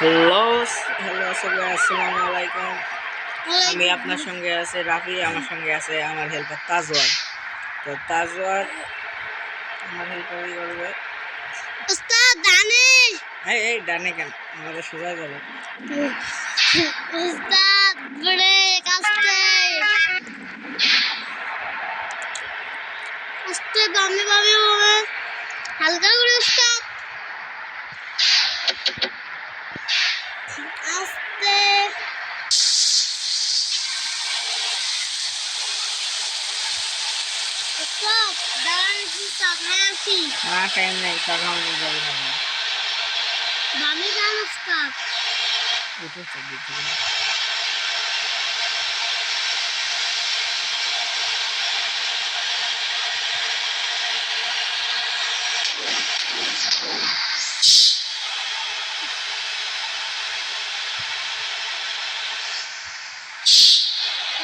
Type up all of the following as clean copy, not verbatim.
Hello hello সবাই, আসসালামু আলাইকুম। আমি আপনার সঙ্গে আছে রাফি, আমার সঙ্গে আছে আমার হেল্পার তাজওয়ার। তো তাজওয়ার আমার হেল্পার করবে। উস্তাদ ডানে। এই ডানে কেন, আমাদের সোজা যাবে। উস্তাদ ব্রেক আস্তে আস্তে বামে বামে বামে হালকা করে উস্তাদ আস্তে উস্তাদ ডান কি সামনে আছি না টাইম নেই, সকাল নিয়ে যাবে না। বামে যান উস্তাদ উঠে চলবে।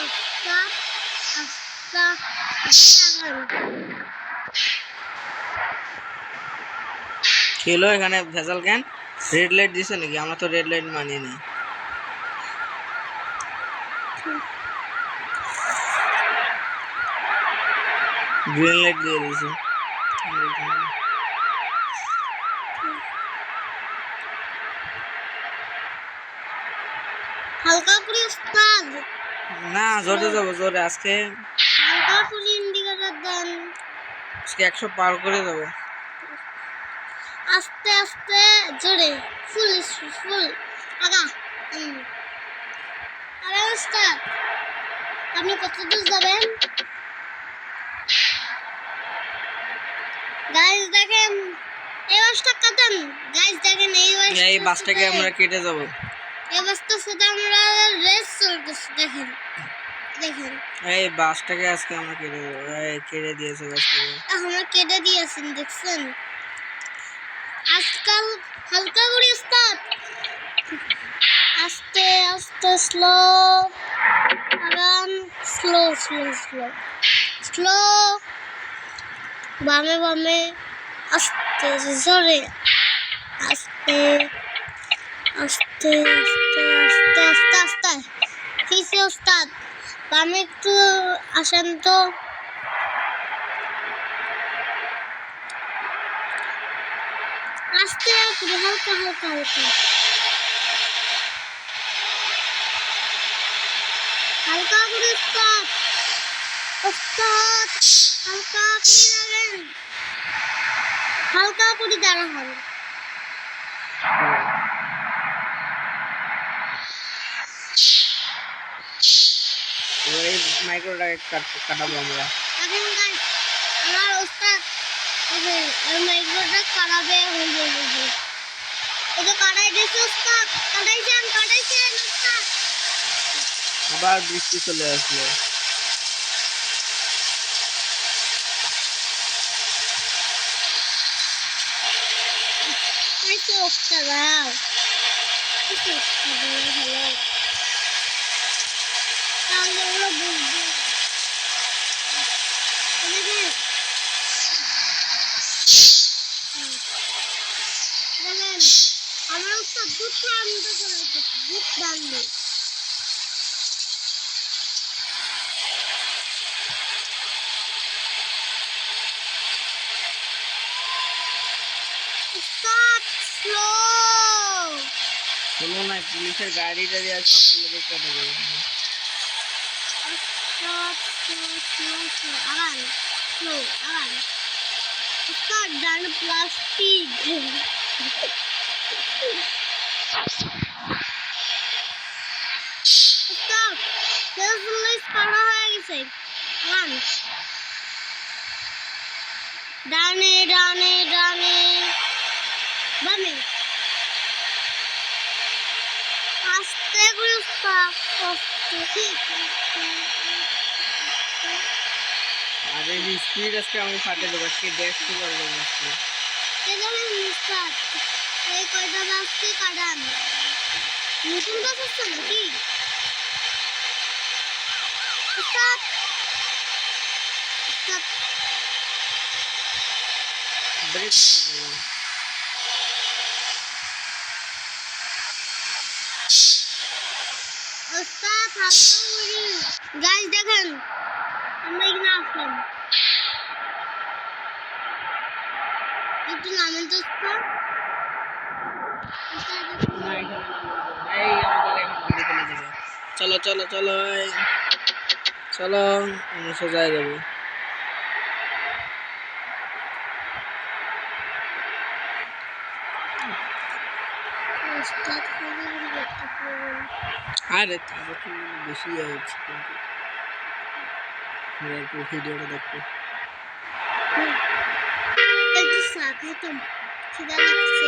উস্তাদ আস্তে আস্তে খেলো এখানে ভেজাল কেন? রেড লাইট দিছে নাকি? আমরা তো রেড লাইট মানি না। গ্রিন লাইট দিয়ে দিয়েছে। হালকা করে উস্তাদ না জোরে যাবো, জোরে আজকে হালকা করে ইন্ডিকেটর দেন। আজকে 100 পার করে যাবো। আস্তে আস্তে জোরে ফুল ফুল আগা আরে উস্তাদ আপনি কত দূর যাবেন? গাইস দেখেন এই বাসটা কাটেন। গাইস দেখেন এই বাসটাকে আমরা কেটে যাবো। এই বাসটার সাথে আমরা রেস চলতেছে। দেখেন দেখেন এই বাসটাকে আজকে আমরা কেটে দেবো। কেটে দিয়েছে বাসটাকে। আমরা কেটে দিয়েছেন, দেখছেন? আজকাল হালকা করে উস্তাদ আস্তে আস্তে স্লো আরাম স্লো স্লো স্লো স্লো বামে বামে আস্তে জোরে আস্তে আস্তে আস্তে আস্তে আস্তে আস্তে ঠিক উস্তাদ বামে একটু আসেন তো। আস্তে করে হালকা হালকা হালকা হালকা করে উস্তাদ উস্তাদ হালকা করে দাঁড়ান, হালকা করে দাঁড়ান। এবার এই মাইক্রোটাকে কাটাবো আমরা। এখন গাইস আমার উস্তাদ এই মাইক্রোটা কাটাবে হয়ে যাবে। এই তো কাটাই দিয়েছে উস্তাদ, কাটাইছেন উস্তাদ। আবার বৃষ্টি চলে আসলো। এই তো উস্তাদ দাও এই তো উস্তাদ ভালো তাহলে ওরা বুঝবে। দেখেন দেখেন আমার উস্তাদ দুধ টানতে চলে গেছে, দুধ টানবে। উস্তাদ স্লো শোনো না, পুলিশের গাড়ি টাড়ি আর সবগুলোকে কেটে দেবো। উস্তাদ স্লো স্লো স্লো আগান স্লো আগান উস্তাদ ডান প্লাস্টিক উস্তাদ তেজলিস পাড়া হয়ে গেছে। আগান ডানে ডানে ডানে বামে আস্তে করে উস্তাদ আস্তে আরে স্পিড আজকে আমি ফাটে দেবো, আজকে ড্যাশ কি করবো আজকে। এখানে উস্তাদ এই কয়টা বাসকে কাটান। নতুন বাস আসছে নাকি উস্তাদ? উস্তাদ ব্রেক ওস্তাদ হালকা করি গাইস দেখেন আমরা এখানে আসলাম একটু নামেন তো ওস্তাদ না এখানে এই আমাদের এখন ঘুরে ফেলে দেবে। চলো চলো চলো এই, চলো আমরা সোজা যাবো। ওস্তাদ খালি দেখতে পাবেন আরে তারপর তো বেশি হচ্ছে কিন্তু আমরা একটু ভিডিওটা দেখবো। একটু চা খাইতাম খিদা লাগছে